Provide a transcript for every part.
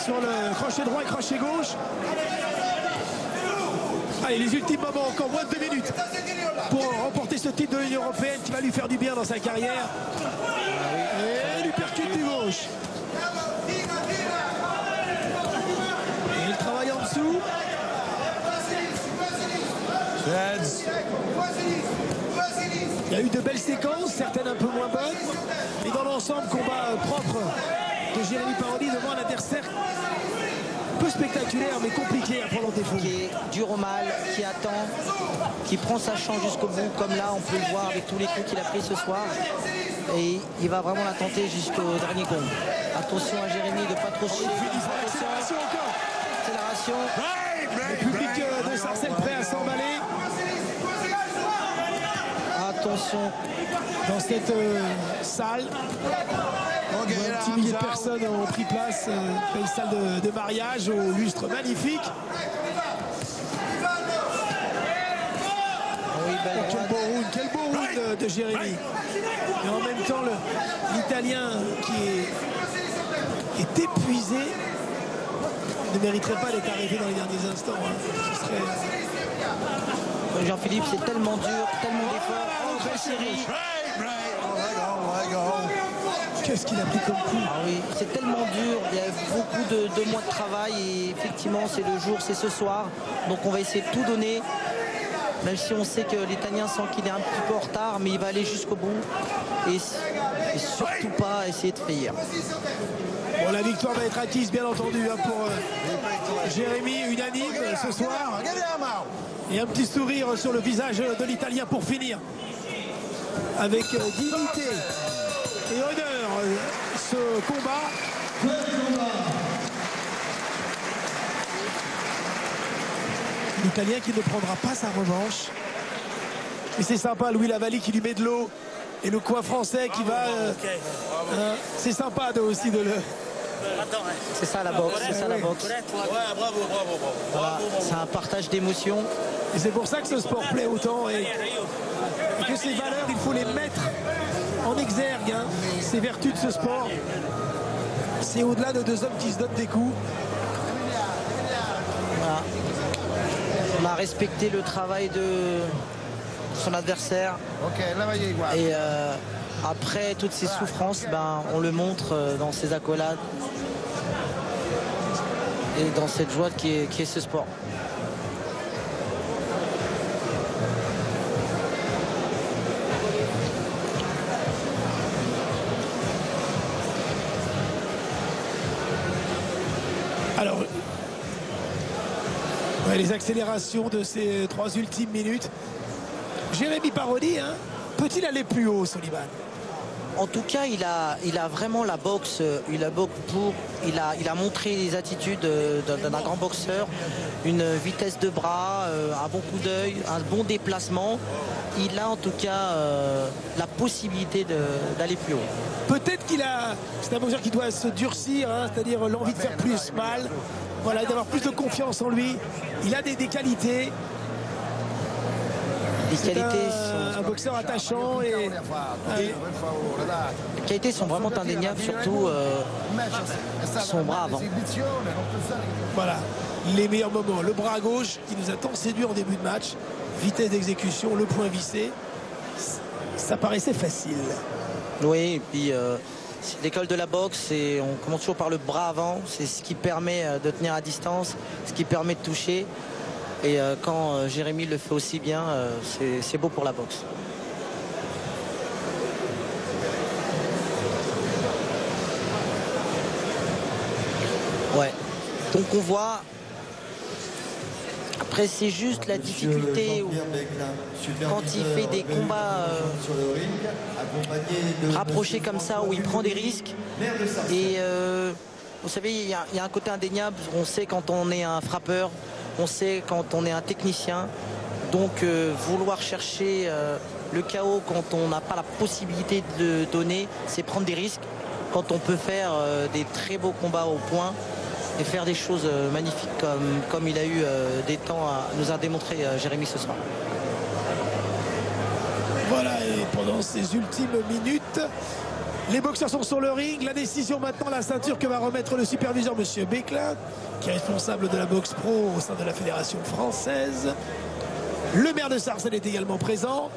sur le crochet droit et crochet gauche. Allez, les ultimes moments, encore moins de 2 minutes pour remporter ce titre de l'Union européenne qui va lui faire du bien dans sa carrière. Et lui percute du gauche. Et il travaille en dessous. Il y a eu de belles séquences, certaines un peu moins bonnes. Mais dans l'ensemble, combat propre de Jérémy Parodi devant un adversaire peu spectaculaire mais compliqué à prendre en défaut. Qui est dur au mal, qui attend, qui prend sa chance jusqu'au bout, comme là on peut le voir avec tous les coups qu'il a pris ce soir. Et il va vraiment la tenter jusqu'au dernier gong. Attention à Jérémy de pas trop suivre. Accélération encore. Accélération. Le public de Sarcelles prêt à s'emballer. Attention. Dans cette salle, un petit millier de personnes ont pris place. Une salle de mariage au lustre magnifique. Oui, Quel beau round de Jérémy. Et en même temps, l'Italien qui est épuisé ne mériterait pas d'être arrêté dans les derniers instants. Ce serait... Jean-Philippe, c'est tellement dur, tellement d'efforts. Oh, belle série. Qu'est-ce qu'il a pris comme coup? Ah oui, c'est tellement dur. Il y a beaucoup de mois de travail et effectivement, c'est le jour, c'est ce soir. Donc on va essayer de tout donner. Même si on sait que l'Italien sent qu'il est un petit peu en retard, mais il va aller jusqu'au bout. Et surtout pas essayer de faillir. Bon, la victoire va être acquise, bien entendu, pour Jérémy, unanime ce soir. Et un petit sourire sur le visage de l'Italien pour finir. Avec dignité et honneur, ce combat. L'Italien qui ne prendra pas sa revanche. Et c'est sympa, Louis Lavallie qui lui met de l'eau. Et le coin français qui va... c'est sympa aussi de le... C'est ça la boxe, c'est ça la boxe. Voilà, c'est un partage d'émotions. Et c'est pour ça que ce sport plaît autant. Et que ces valeurs, il faut les mettre en exergue. Ces vertus de ce sport. C'est au-delà de deux hommes qui se donnent des coups. Voilà. On a respecté le travail de son adversaire. Et après toutes ces souffrances, on le montre dans ses accolades et dans cette joie qui est ce sport. Alors, les accélérations de ces 3 ultimes minutes. Jérémy Parodi, peut-il aller plus haut, Soliman? En tout cas, il a vraiment la boxe. Il a montré les attitudes d'un grand boxeur, une vitesse de bras, un bon coup d'œil, un bon déplacement. Il a en tout cas la possibilité d'aller plus haut. Peut-être c'est un boxeur qui doit se durcir, c'est-à-dire l'envie de faire plus mal, voilà, d'avoir plus de confiance en lui. Il a des qualités. Les qualités un boxeur attachant et les qualités sont vraiment indéniables, surtout son bras avant. Voilà, les meilleurs moments. Le bras gauche qui nous a tant séduit en début de match, vitesse d'exécution, le point vissé, ça paraissait facile. Oui, et puis c'est l'école de la boxe et on commence toujours par le bras avant. C'est ce qui permet de tenir à distance, ce qui permet de toucher. Et quand Jérémy le fait aussi bien, c'est beau pour la boxe. Ouais. Donc on voit. Après c'est juste la difficulté où, quand il fait des combats rapprochés comme ça où il prend des risques. Et vous savez, il y a un côté indéniable. On sait quand on est un frappeur. On sait quand on est un technicien, donc vouloir chercher le chaos quand on n'a pas la possibilité de le donner, c'est prendre des risques. Quand on peut faire des très beaux combats au point et faire des choses magnifiques comme il a eu des temps à nous a démontré Jérémy ce soir. Voilà, et pendant ces ultimes minutes, Les boxeurs sont sur le ring. La décision maintenant, la ceinture que va remettre le superviseur, monsieur Beclin, qui est responsable de la boxe pro au sein de la fédération française. Le maire de Sarcelles est également présent.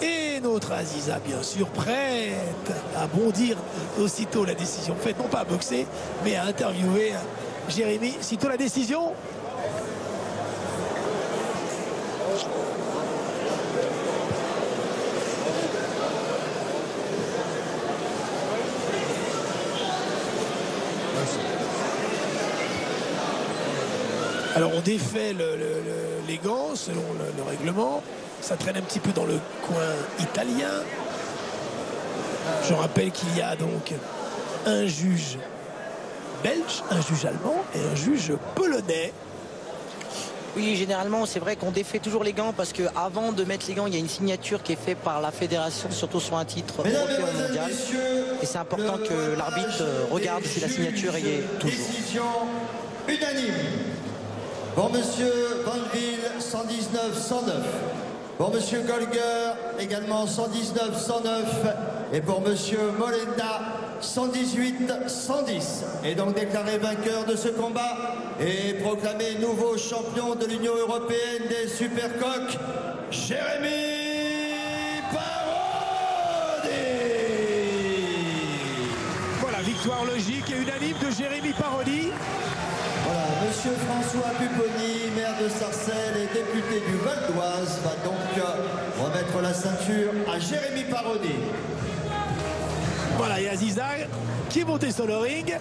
Et notre Aziza, bien sûr, prête à bondir aussitôt la décision faite, non pas à boxer, mais à interviewer Jérémy. Sitôt la décision. Alors on défait les gants selon le règlement. Ça traîne un petit peu dans le coin italien. Je rappelle qu'il y a donc un juge belge, un juge allemand et un juge polonais. Oui, généralement, c'est vrai qu'on défait toujours les gants parce qu'avant de mettre les gants, il y a une signature qui est faite par la fédération, surtout sur un titre européen ou mondial. Et c'est important que l'arbitre regarde si la signature y est toujours. Décision unanime. Pour monsieur Vanville, 119-109. Pour monsieur Golger, également 119-109. Et pour monsieur Molenda, 118-110. Et donc déclaré vainqueur de ce combat et proclamé nouveau champion de l'Union européenne des Supercoqs, Jérémy Parodi. Voilà, victoire logique et unanime de Jérémy Parodi. Voilà, monsieur François Pupponi, maire de Sarcelles et député du Val d'Oise, va donc remettre la ceinture à Jérémy Parodi. Voilà, et Aziza qui est monté sur le ring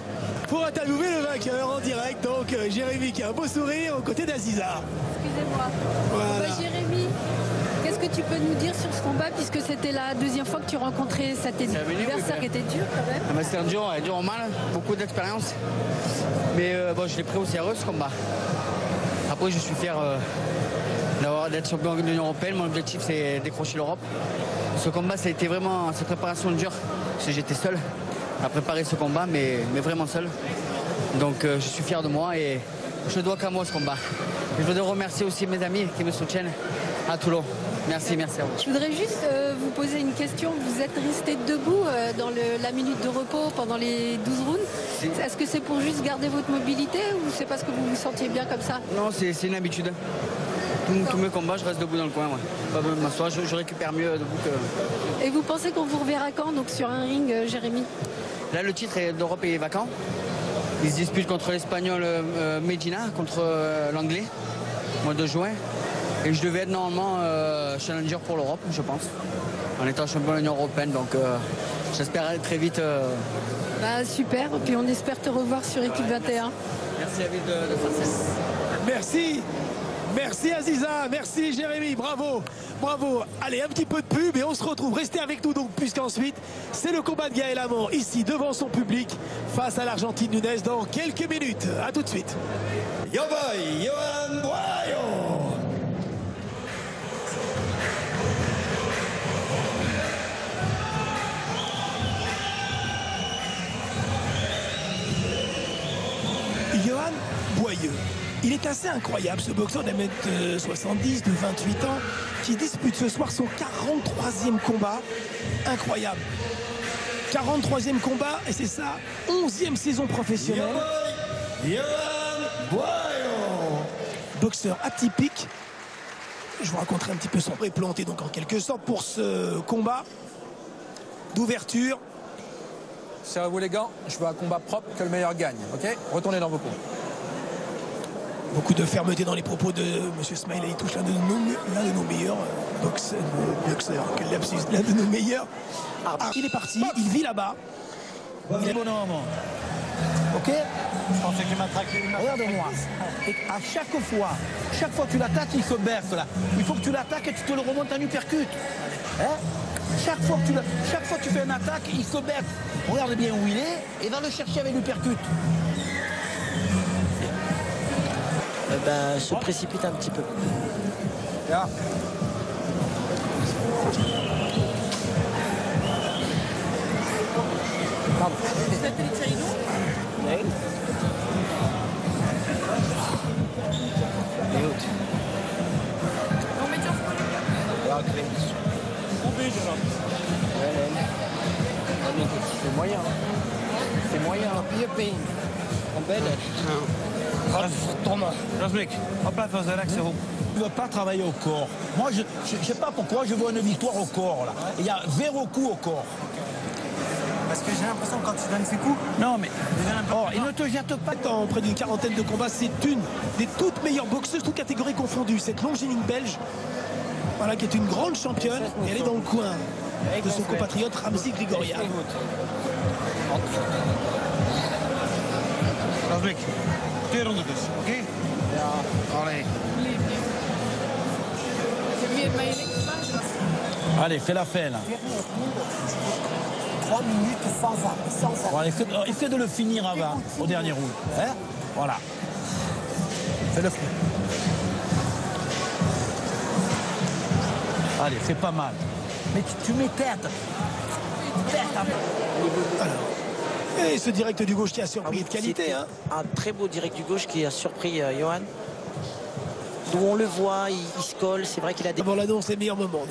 pour interviewer le vainqueur en direct. Donc Jérémy qui a un beau sourire aux côtés d'Aziza. Excusez-moi. Voilà. Jérémy, qu'est-ce que tu peux nous dire sur ce combat, puisque c'était la deuxième fois que tu rencontrais cet adversaire qui était dur quand même? C'était dur au mal, beaucoup d'expérience. Mais bon, je l'ai pris au sérieux ce combat. Après, je suis fier d'être champion de l'Union européenne. Mon objectif, c'est décrocher l'Europe. Ce combat, ça a été vraiment cette préparation dure. Parce que j'étais seul à préparer ce combat, mais vraiment seul. Donc je suis fier de moi et je dois qu'à moi ce combat. Je voudrais remercier aussi mes amis qui me soutiennent à Toulon. Merci, merci à vous. Je voudrais juste vous poser une question. Vous êtes resté debout dans la minute de repos pendant les 12 rounds. Est-ce que c'est pour juste garder votre mobilité ou c'est parce que vous vous sentiez bien comme ça? Non, c'est une habitude. Tous mes combats, je reste debout dans le coin. Ouais. Pas besoin de m'asseoir, je récupère mieux debout que... Et vous pensez qu'on vous reverra quand donc sur un ring, Jérémy? Là, le titre d'Europe est vacant. Il se dispute contre l'Espagnol Medina, contre l'Anglais, au mois de juin. Et je devais être normalement challenger pour l'Europe, je pense, en étant champion de l'Union européenne. Donc j'espère aller très vite. Bah, super, et puis on espère te revoir sur Équipe 21. Merci à vous de faire ça. Merci. Merci Aziza, merci Jérémy, bravo, bravo. Allez, un petit peu de pub et on se retrouve. Restez avec nous donc, puisqu'ensuite, c'est le combat de Gaël Amand, ici, devant son public, face à l'Argentine Nunes dans quelques minutes. A tout de suite. Yo boy, Johan Boyo. Johan Boyeux. Il est assez incroyable ce boxeur d'1 m 70 de 28 ans qui dispute ce soir son 43e combat. Incroyable. 43e combat et c'est sa 11e saison professionnelle. Boxeur atypique. Je vous raconterai un petit peu son pré-planté donc en quelque sorte pour ce combat d'ouverture. Serrez-vous les gants, je veux un combat propre, que le meilleur gagne, ok? Retournez dans vos pots. Beaucoup de fermeté dans les propos de M. Smiley. Il touche l'un de nos meilleurs boxeurs. Quel lapsus, l'un de nos meilleurs. Il est parti, il vit là-bas. Il est bonhomme. Ok? Je pensais qu'il m'attraquait. Regarde-moi. Et à chaque fois que tu l'attaques, il se berce là. Il faut que tu l'attaques et tu te le remontes en uppercut. Hein? Chaque fois que tu fais une attaque, il se berce. Regarde bien où il est et va le chercher avec l'uppercut. Se précipite un petit peu. Yeah. Ja, klinkt. Hoe ben je dan? Nee. C'est moyen. C'est moyen. Tu ne veux pas travailler au corps. Moi, je ne sais pas pourquoi je vois une victoire au corps. Là. Il y a 0 coup au corps. Parce que j'ai l'impression que quand tu donnes ces coups... Non, mais il ne te jette pas. En près d'une quarantaine de combats, c'est une des toutes meilleures boxeuses, toutes catégories confondues. Cette Longinique belge, voilà, qui est une grande championne. Et elle est dans le coin de son compatriote Ramzi Grigorian. Rasbek, 2 ronden dus, oké? Ja, allee. Allez, fais la fin là. 3 minutes sans arrêt. Voilà, essaie de le finir avant, au dernier round. Hein, voilà. Fais-le finir. Allez, c'est pas mal. Mais tu mets tête. Et ce direct du gauche qui a surpris de qualité. Hein. Un très beau direct du gauche qui a surpris Johan. D'où on le voit, il se colle. C'est vrai qu'il a des... Avant l'annonce, les meilleurs moments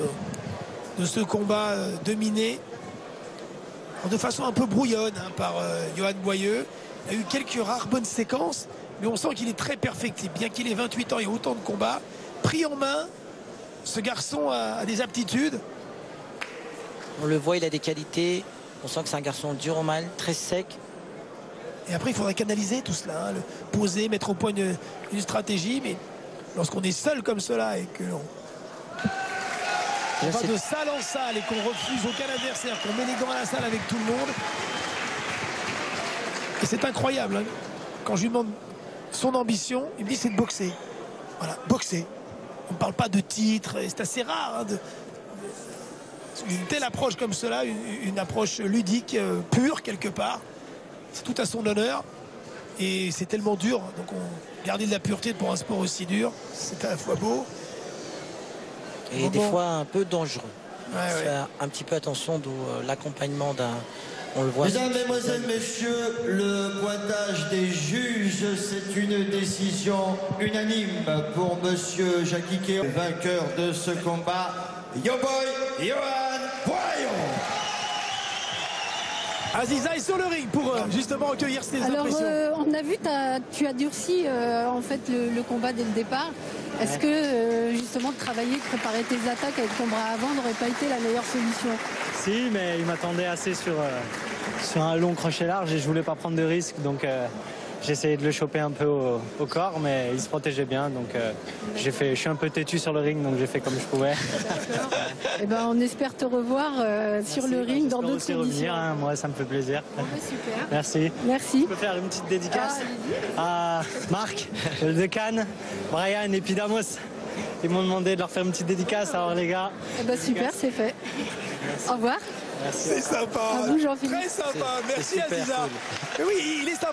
de ce combat dominé de façon un peu brouillonne par Johan Boyeux. Il y a eu quelques rares bonnes séquences, mais on sent qu'il est très perfectible. Bien qu'il ait 28 ans et autant de combats, pris en main, ce garçon a des aptitudes. On le voit, il a des qualités. On sent que c'est un garçon dur au mal, très sec. Et après, il faudrait canaliser tout cela, hein, le poser, mettre au point une stratégie. Mais lorsqu'on est seul comme cela et que l'on va de salle en salle et qu'on refuse aucun adversaire, qu'on met les gants à la salle avec tout le monde. Et c'est incroyable. Hein. Quand je lui demande son ambition, il me dit c'est de boxer. Voilà, boxer. On ne parle pas de titre. C'est assez rare. Hein, une telle approche comme cela, une approche ludique, pure quelque part. C'est tout à son honneur. Et c'est tellement dur. Donc garder de la pureté pour un sport aussi dur, c'est à la fois beau. Et des fois un peu dangereux. Ouais. Faire un petit peu attention, d'où l'accompagnement d'un... On le voit. Mesdames, Mesdemoiselles, Messieurs, le pointage des juges, c'est une décision unanime pour Monsieur Jackie Kéo, vainqueur de ce combat, Yo Boy Johan Boyeux. Aziza est sur le ring pour justement recueillir ses impressions. On a vu, tu as durci en fait le combat dès le départ. Est-ce que justement de travailler, de préparer tes attaques avec ton bras avant n'aurait pas été la meilleure solution? Si, mais il m'attendait assez sur un long crochet large et je voulais pas prendre de risque, donc j'ai essayé de le choper un peu au corps, mais il se protégeait bien, donc je suis un peu têtu sur le ring, donc j'ai fait comme je pouvais. Eh ben, on espère te revoir sur le ring dans d'autres conditions. Revenir, hein, moi ça me fait plaisir. Super. Merci. Merci. Je peux faire une petite dédicace à Marc, de Cannes, Brian et puis Damos. Ils m'ont demandé de leur faire une petite dédicace, alors les gars. Eh ben, super, c'est fait. Au revoir. C'est sympa. À vous, Jean-Philippe. Très sympa. Merci Aziza. Cool. Oui, il est sympa.